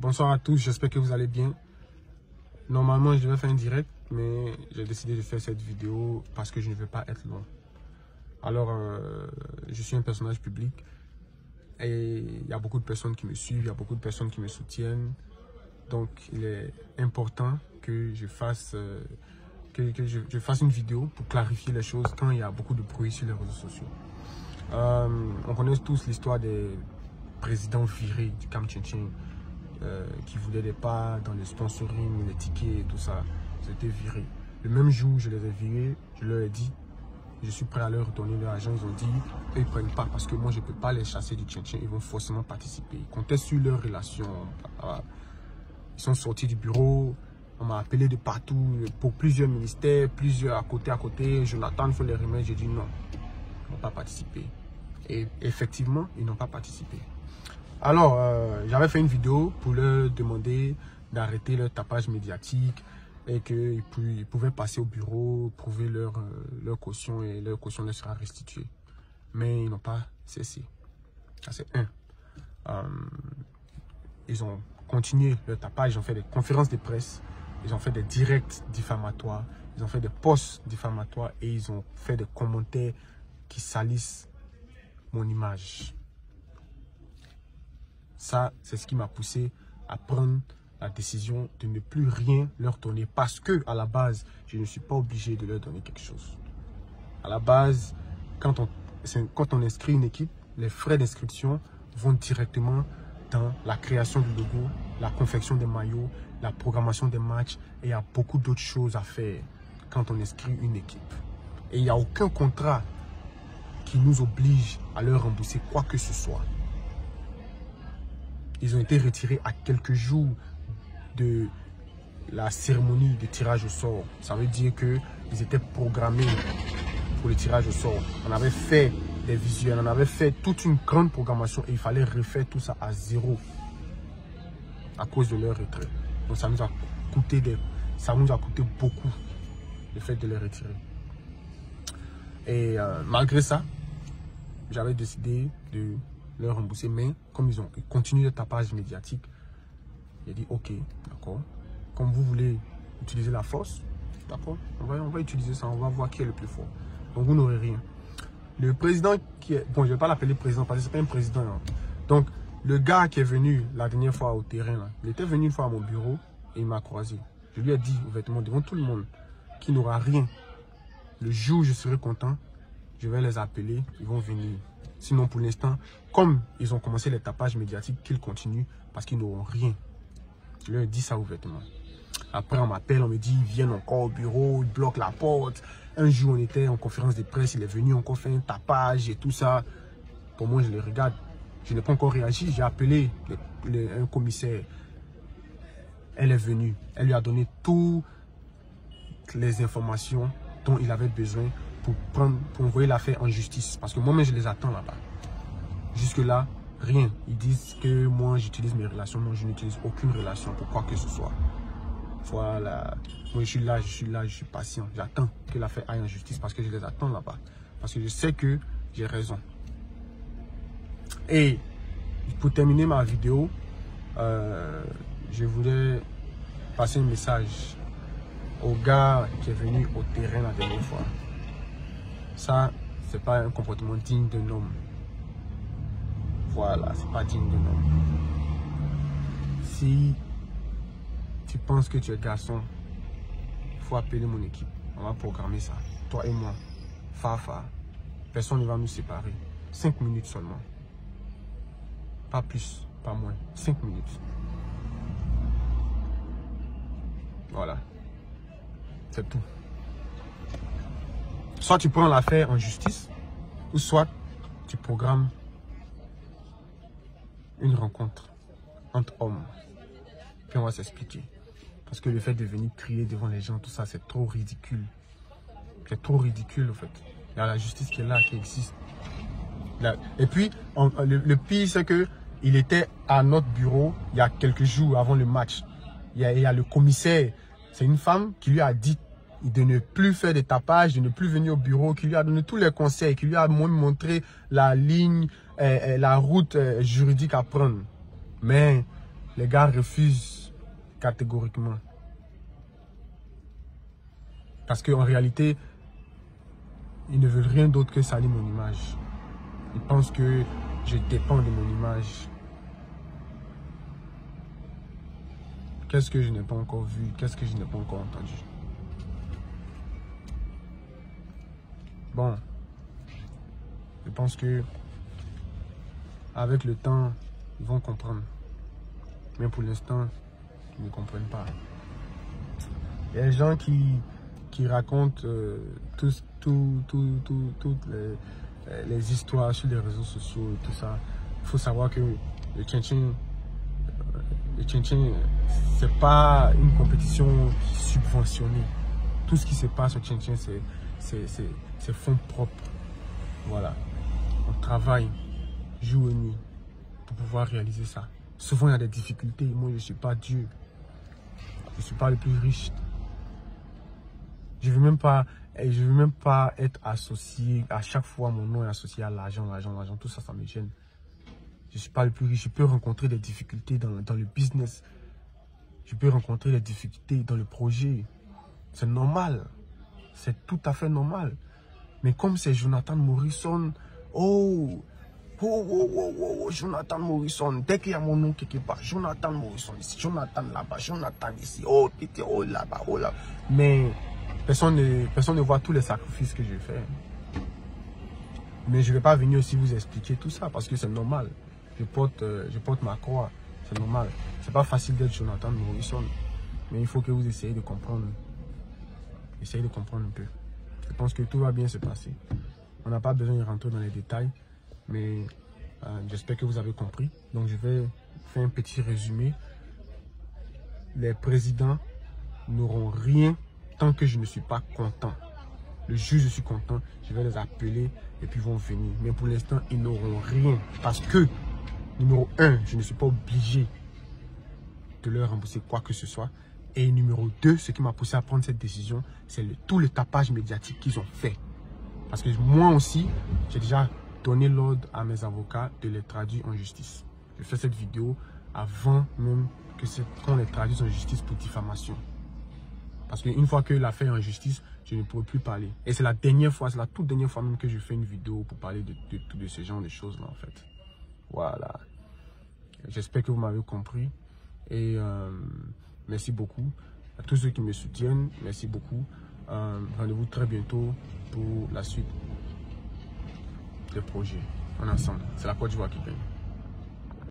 Bonsoir à tous, j'espère que vous allez bien. Normalement, je devais faire un direct, mais j'ai décidé de faire cette vidéo parce que je ne veux pas être long. Alors, je suis un personnage public et il y a beaucoup de personnes qui me suivent, il y a beaucoup de personnes qui me soutiennent. Donc, il est important que je fasse, je fasse une vidéo pour clarifier les choses quand il y a beaucoup de bruit sur les réseaux sociaux. On connaît tous l'histoire des présidents virés du Camp Tchin qui voulaient des parts dans le sponsoring, les tickets et tout ça. C'était viré. Le même jour, je les ai virés, je leur ai dit, je suis prêt à leur retourner leur argent. Ils ont dit, eux, ils ne prennent pas parce que moi, je ne peux pas les chasser du Tchin-Tchin. Ils vont forcément participer. Ils comptaient sur leur relation. Ils sont sortis du bureau. On m'a appelé de partout pour plusieurs ministères, plusieurs à côté. Jonathan, il faut les remettre. J'ai dit non, ils n'ont pas participé. Et effectivement, ils n'ont pas participé. Alors, j'avais fait une vidéo pour leur demander d'arrêter leur tapage médiatique et qu'ils pouvaient passer au bureau, prouver leur caution et leur caution leur sera restituée. Mais ils n'ont pas cessé. Ça, c'est un. Ils ont continué leur tapage, ils ont fait des conférences de presse, ils ont fait des directs diffamatoires, ils ont fait des posts diffamatoires et ils ont fait des commentaires qui salissent mon image. Ça, c'est ce qui m'a poussé à prendre la décision de ne plus rien leur donner parce que, à la base, je ne suis pas obligé de leur donner quelque chose. À la base, quand on inscrit une équipe, les frais d'inscription vont directement dans la création du logo, la confection des maillots, la programmation des matchs et il y a beaucoup d'autres choses à faire quand on inscrit une équipe. Et il n'y a aucun contrat qui nous oblige à leur rembourser quoi que ce soit. Ils ont été retirés à quelques jours de la cérémonie de tirage au sort. Ça veut dire qu'ils étaient programmés pour le tirage au sort. On avait fait des visuels, on avait fait toute une grande programmation et il fallait refaire tout ça à zéro à cause de leur retrait. Donc ça nous a coûté beaucoup le fait de les retirer. Et malgré ça, j'avais décidé de leur rembourser, mais comme ils ont continué le tapage médiatique, j'ai dit ok, d'accord, comme vous voulez utiliser la force, d'accord, on va utiliser ça, on va voir qui est le plus fort. Donc vous n'aurez rien. Le président qui est, bon, je ne vais pas l'appeler président parce que c'est pas un président. Hein. Donc le gars qui est venu la dernière fois au terrain, là, il était venu une fois à mon bureau et il m'a croisé. Je lui ai dit ouvertement devant tout le monde qu'il n'aura rien. Le jour où je serai content, je vais les appeler, ils vont venir. Sinon, pour l'instant, comme ils ont commencé les tapages médiatiques, qu'ils continuent parce qu'ils n'auront rien. Je leur ai dit ça ouvertement. Après, on m'appelle, on me dit, ils viennent encore au bureau, ils bloquent la porte. Un jour, on était en conférence de presse, il est venu encore faire un tapage et tout ça. Pour moi, je les regarde. Je n'ai pas encore réagi. J'ai appelé un commissaire. Elle est venue. Elle lui a donné toutes les informations dont il avait besoin pour envoyer l'affaire en justice. Parce que moi-même, je les attends là-bas. Jusque-là, rien. Ils disent que moi, j'utilise mes relations. Non, je n'utilise aucune relation pour quoi que ce soit. Voilà. Moi, je suis là, je suis patient. J'attends que l'affaire aille en justice parce que je les attends là-bas. Parce que je sais que j'ai raison. Et pour terminer ma vidéo, je voulais passer un message au gars qui est venu au terrain la dernière fois. Ça, c'est pas un comportement digne d'un homme. Voilà, c'est pas digne d'un homme. Si tu penses que tu es garçon, il faut appeler mon équipe. On va programmer ça. Toi et moi. Fafa. Personne ne va nous séparer. 5 minutes seulement. Pas plus, pas moins. 5 minutes. Voilà. C'est tout. Soit tu prends l'affaire en justice, ou soit tu programmes une rencontre entre hommes. Puis on va s'expliquer. Parce que le fait de venir crier devant les gens, tout ça, c'est trop ridicule. C'est trop ridicule, en fait. Il y a la justice qui est là, qui existe. Et puis, le pire, c'est qu'il était à notre bureau il y a quelques jours avant le match. Il y a le commissaire. C'est une femme qui lui a dit de ne plus faire des tapages, de ne plus venir au bureau, qui lui a donné tous les conseils, qui lui a même montré la ligne, la route juridique à prendre. Mais Les gars refusent catégoriquement. Parce qu'en réalité, ils ne veulent rien d'autre que salir mon image. Ils pensent que je dépends de mon image. Qu'est-ce que je n'ai pas encore vu? Qu'est-ce que je n'ai pas encore entendu? Bon, je pense que avec le temps, ils vont comprendre. Mais pour l'instant, ils ne comprennent pas. Il y a des gens qui racontent toutes les histoires sur les réseaux sociaux et tout ça. Il faut savoir que le Tchin-Tchin, c'est pas une compétition subventionnée. Tout ce qui se passe au Tchin-Tchin, c'est fonds propres. Voilà. On travaille jour et nuit pour pouvoir réaliser ça. Souvent, il y a des difficultés. Moi, je ne suis pas Dieu. Je ne suis pas le plus riche. Je ne veux même pas être associé. À chaque fois, mon nom est associé à l'argent. Tout ça, ça me gêne. Je ne suis pas le plus riche. Je peux rencontrer des difficultés dans le business. Je peux rencontrer des difficultés dans le projet. C'est normal. C'est tout à fait normal. Mais comme c'est Jonathan Morrison, Jonathan Morrison, dès qu'il y a mon nom quelque part, Jonathan Morrison ici, Jonathan là-bas, Jonathan ici, oh là-bas, oh là. Mais personne ne voit tous les sacrifices que je fais. Mais je ne vais pas venir aussi vous expliquer tout ça parce que c'est normal. Je porte ma croix, c'est normal. C'est pas facile d'être Jonathan Morrison, mais il faut que vous essayiez de comprendre. Essayez de comprendre un peu. Je pense que tout va bien se passer. On n'a pas besoin de rentrer dans les détails, mais j'espère que vous avez compris. Donc je vais faire un petit résumé. Les présidents n'auront rien tant que je ne suis pas content. Le jour où je suis content, je vais les appeler et puis ils vont venir. Mais pour l'instant, ils n'auront rien. Parce que, numéro 1, je ne suis pas obligé de leur rembourser quoi que ce soit. Et numéro 2, ce qui m'a poussé à prendre cette décision, c'est tout le tapage médiatique qu'ils ont fait. Parce que moi aussi, j'ai déjà donné l'ordre à mes avocats de les traduire en justice. Je fais cette vidéo avant même qu'on les traduise en justice pour diffamation. Parce qu'une fois que l'affaire est en justice, je ne pourrai plus parler. Et c'est la dernière fois, c'est la toute dernière fois même que je fais une vidéo pour parler de ce genre de choses-là en fait. Voilà. J'espère que vous m'avez compris. Et merci beaucoup à tous ceux qui me soutiennent. Merci beaucoup. Rendez-vous très bientôt pour la suite des projets. On est ensemble. C'est la Côte d'Ivoire qui gagne.